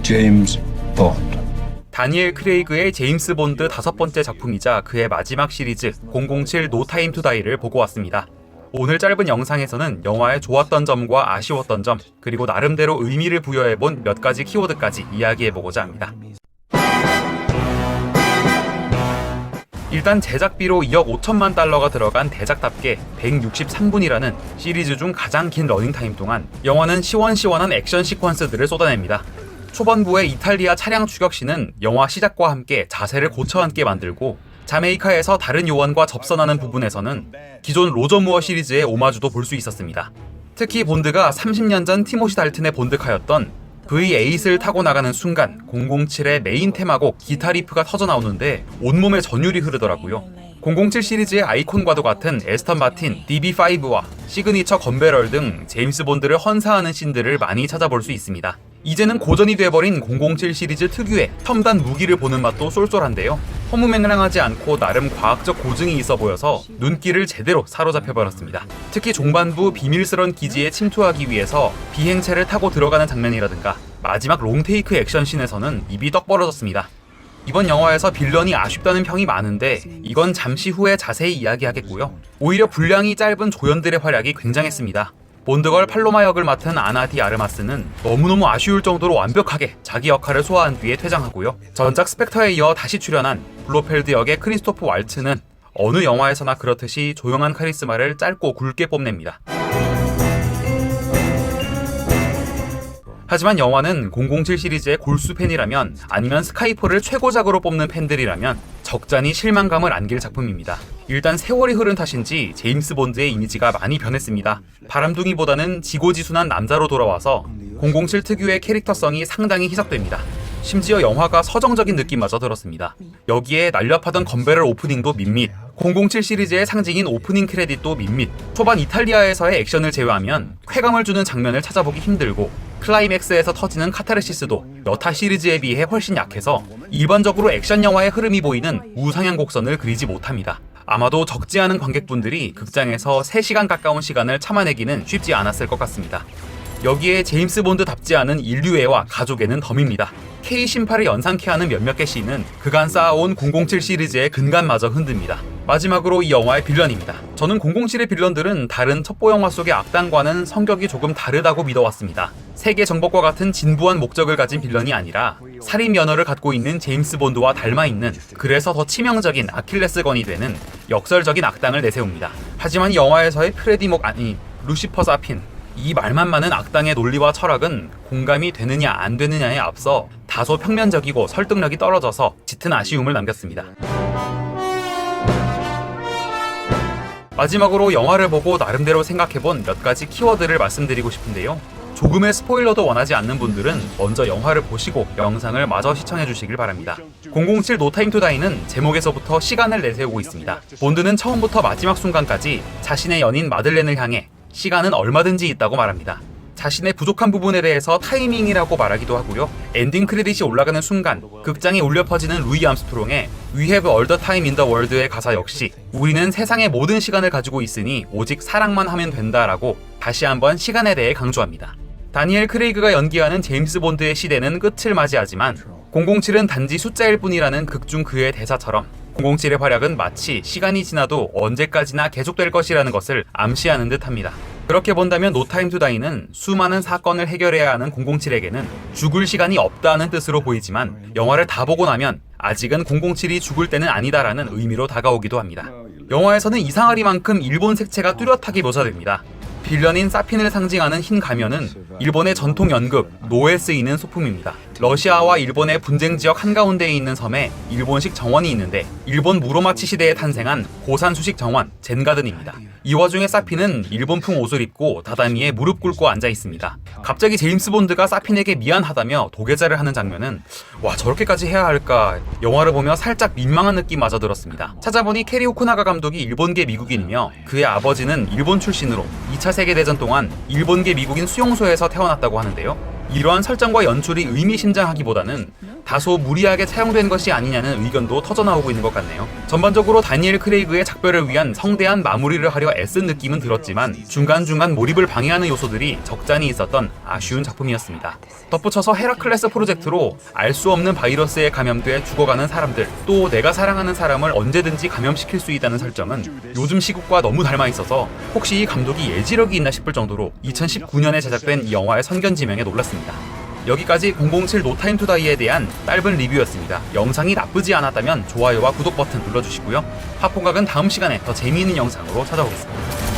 James Bond. 다니엘 크레이그의 제임스 본드 5번째 작품이자 그의 마지막 시리즈 007 No Time to Die를 보고 왔습니다. 오늘 짧은 영상에서는 영화의 좋았던 점과 아쉬웠던 점, 그리고 나름대로 의미를 부여해본 몇 가지 키워드까지 이야기해보고자 합니다. 일단 제작비로 2억 5천만 달러가 들어간 대작답게 163분이라는 시리즈 중 가장 긴 러닝타임 동안 영화는 시원시원한 액션 시퀀스들을 쏟아냅니다. 초반부의 이탈리아 차량 추격신은 영화 시작과 함께 자세를 고쳐앉게 만들고, 자메이카에서 다른 요원과 접선하는 부분에서는 기존 로저 무어 시리즈의 오마주도 볼 수 있었습니다. 특히 본드가 30년 전 티모시 달튼의 본드카였던 V8을 타고 나가는 순간 007의 메인 테마곡 기타 리프가 터져 나오는데 온몸에 전율이 흐르더라고요. 007 시리즈의 아이콘과도 같은 에스턴 마틴 DB5와 시그니처 건배럴 등 제임스 본드를 헌사하는 씬들을 많이 찾아볼 수 있습니다. 이제는 고전이 돼버린 007 시리즈 특유의 첨단 무기를 보는 맛도 쏠쏠한데요. 허무맹랑하지 않고 나름 과학적 고증이 있어 보여서 눈길을 제대로 사로잡혀버렸습니다. 특히 종반부 비밀스런 기지에 침투하기 위해서 비행체를 타고 들어가는 장면이라든가 마지막 롱테이크 액션씬에서는 입이 떡 벌어졌습니다. 이번 영화에서 빌런이 아쉽다는 평이 많은데 이건 잠시 후에 자세히 이야기하겠고요. 오히려 분량이 짧은 조연들의 활약이 굉장했습니다. 본드걸 팔로마 역을 맡은 아나 디 아르마스는 너무너무 아쉬울 정도로 완벽하게 자기 역할을 소화한 뒤에 퇴장하고요. 전작 스펙터에 이어 다시 출연한 블로펠드 역의 크리스토프 왈츠는 어느 영화에서나 그렇듯이 조용한 카리스마를 짧고 굵게 뽐냅니다. 하지만 영화는 007 시리즈의 골수 팬이라면, 아니면 스카이포를 최고작으로 뽑는 팬들이라면 적잖이 실망감을 안길 작품입니다. 일단 세월이 흐른 탓인지 제임스 본드의 이미지가 많이 변했습니다. 바람둥이보다는 지고지순한 남자로 돌아와서 007 특유의 캐릭터성이 상당히 희석됩니다. 심지어 영화가 서정적인 느낌마저 들었습니다. 여기에 날렵하던 건배럴 오프닝도 밋밋, 007 시리즈의 상징인 오프닝 크레딧도 밋밋, 초반 이탈리아에서의 액션을 제외하면 쾌감을 주는 장면을 찾아보기 힘들고, 클라이맥스에서 터지는 카타르시스도 여타 시리즈에 비해 훨씬 약해서 일반적으로 액션 영화의 흐름이 보이는 우상향 곡선을 그리지 못합니다. 아마도 적지 않은 관객분들이 극장에서 3시간 가까운 시간을 참아내기는 쉽지 않았을 것 같습니다. 여기에 제임스 본드답지 않은 인류애와 가족애는 덤입니다. K-18을 연상케 하는 몇몇 개 씬은 그간 쌓아온 007 시리즈의 근간마저 흔듭니다. 마지막으로 이 영화의 빌런입니다. 저는 007의 빌런들은 다른 첩보 영화 속의 악당과는 성격이 조금 다르다고 믿어왔습니다. 세계 정복과 같은 진부한 목적을 가진 빌런이 아니라 살인 면허를 갖고 있는 제임스 본드와 닮아있는, 그래서 더 치명적인 아킬레스건이 되는 역설적인 악당을 내세웁니다. 하지만 영화에서의 루시퍼 사핀, 이 말만 많은 악당의 논리와 철학은 공감이 되느냐 안 되느냐에 앞서 다소 평면적이고 설득력이 떨어져서 짙은 아쉬움을 남겼습니다. 마지막으로 영화를 보고 나름대로 생각해본 몇 가지 키워드를 말씀드리고 싶은데요. 조금의 스포일러도 원하지 않는 분들은 먼저 영화를 보시고 영상을 마저 시청해주시길 바랍니다. 007 No Time to Die는 제목에서부터 시간을 내세우고 있습니다. 본드는 처음부터 마지막 순간까지 자신의 연인 마들렌을 향해 시간은 얼마든지 있다고 말합니다. 자신의 부족한 부분에 대해서 타이밍이라고 말하기도 하고요. 엔딩 크레딧이 올라가는 순간 극장에 울려 퍼지는 루이 암스트롱의 We have all the time in the world의 가사 역시 우리는 세상의 모든 시간을 가지고 있으니 오직 사랑만 하면 된다라고 다시 한번 시간에 대해 강조합니다. 다니엘 크레이그가 연기하는 제임스 본드의 시대는 끝을 맞이하지만 007은 단지 숫자일 뿐이라는 극중 그의 대사처럼 007의 활약은 마치 시간이 지나도 언제까지나 계속될 것이라는 것을 암시하는 듯합니다. 그렇게 본다면 No Time to Die는 수많은 사건을 해결해야 하는 007에게는 죽을 시간이 없다는 뜻으로 보이지만 영화를 다 보고 나면 아직은 007이 죽을 때는 아니다라는 의미로 다가오기도 합니다. 영화에서는 이상하리만큼 일본 색채가 뚜렷하게 묘사됩니다. 빌런인 사핀을 상징하는 흰 가면은 일본의 전통 연극 노에 쓰이는 소품입니다. 러시아와 일본의 분쟁 지역 한가운데에 있는 섬에 일본식 정원이 있는데 일본 무로마치 시대에 탄생한 고산 수식 정원 젠가든입니다. 이 와중에 사핀은 일본풍 옷을 입고 다다미에 무릎 꿇고 앉아 있습니다. 갑자기 제임스 본드가 사핀에게 미안하다며 도계자를 하는 장면은 와, 저렇게까지 해야 할까, 영화를 보며 살짝 민망한 느낌마저 들었습니다. 찾아보니 캐리 오쿠나가 감독이 일본계 미국인이며 그의 아버지는 일본 출신으로 2차 세계대전 동안 일본계 미국인 수용소에서 태어났다고 하는데요. 이러한 설정과 연출이 의미심장하기보다는 다소 무리하게 차용된 것이 아니냐는 의견도 터져나오고 있는 것 같네요. 전반적으로 다니엘 크레이그의 작별을 위한 성대한 마무리를 하려 애쓴 느낌은 들었지만 중간중간 몰입을 방해하는 요소들이 적잖이 있었던 아쉬운 작품이었습니다. 덧붙여서 헤라클레스 프로젝트로 알 수 없는 바이러스에 감염돼 죽어가는 사람들, 또 내가 사랑하는 사람을 언제든지 감염시킬 수 있다는 설정은 요즘 시국과 너무 닮아 있어서 혹시 이 감독이 예지력이 있나 싶을 정도로 2019년에 제작된 이 영화의 선견지명에 놀랐습니다. 여기까지 007 노 타임 투 다이에 대한 짧은 리뷰였습니다. 영상이 나쁘지 않았다면 좋아요와 구독 버튼 눌러주시고요. 팝콘각은 다음 시간에 더 재미있는 영상으로 찾아오겠습니다.